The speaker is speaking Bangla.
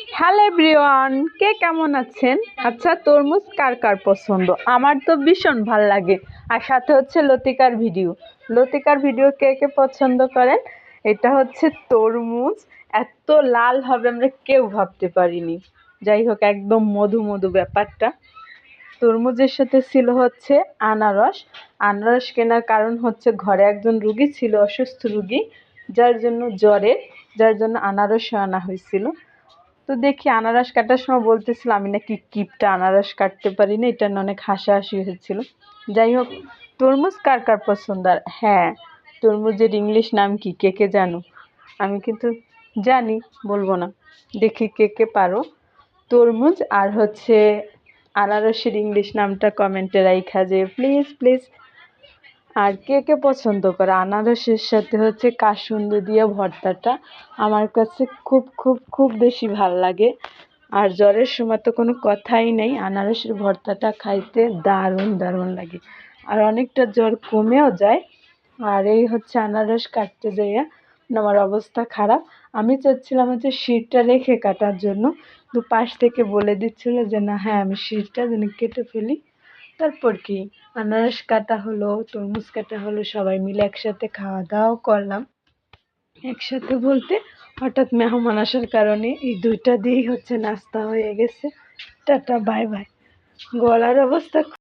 হ্যালো এভরিওয়ান, কে কেমন আছেন? আচ্ছা, তরমুজ কার কার পছন্দ? আমার তো ভীষণ ভাল লাগে। আর সাথে হচ্ছে লতিকার ভিডিও। লতিকার ভিডিও কে কে পছন্দ করেন? এটা হচ্ছে তরমুজ এত লাল হবে আমরা কেউ ভাবতে পারিনি। যাই হোক, একদম মধু মধু ব্যাপারটা। তরমুজের সাথে ছিল হচ্ছে আনারস। আনারস কেনার কারণ হচ্ছে ঘরে একজন রুগী ছিল, অসুস্থ রুগী, যার জন্য আনারস আনা হয়েছিল। তো দেখি আনারস কাটার সময় বলতেছিল আমি নাকি কিপটা, আনারস কাটতে পারি না, এটা নিয়ে অনেক হাসাহাসি হয়েছিল। যাই হোক, তরমুজ কার কার পছন্দ? আর হ্যাঁ, তরমুজের ইংলিশ নাম কি কে কে জানো? আমি কিন্তু জানি, বলবো না। দেখি কে কে পারো। তরমুজ আর হচ্ছে আনারসের ইংলিশ নামটা কমেন্টে রাইখা যে প্লিজ প্লিজ। আর কে কে পছন্দ করে আনারসের সাথে হচ্ছে কাসুন্দি দিয়ে ভর্তাটা? আমার কাছে খুব খুব খুব বেশি ভাল লাগে। আর জ্বরের সময় তো কোনো কথাই নেই, আনারসের ভর্তাটা খাইতে দারুণ দারুণ লাগে। আর অনেকটা জ্বর কমেও যায়। আর এই হচ্ছে আনারস কাটতে যাইয়া আমার অবস্থা খারাপ। আমি চাচ্ছিলাম হচ্ছে শিরটা রেখে কাটার জন্য, তো পাশ থেকে বলে দিচ্ছিল যে না, হ্যাঁ আমি শিরটা যেন কেটে ফেলি। তারপর কি, আনারস কাটা হলো, তরমুজ কাটা হলো, সবাই মিলে একসাথে খাওয়া দাওয়াও করলাম। একসাথে বলতে হঠাৎ মেহমান আসার কারণে এই দুইটা দিয়েই হচ্ছে নাস্তা হয়ে গেছে। Tata bye bye. গলার অবস্থা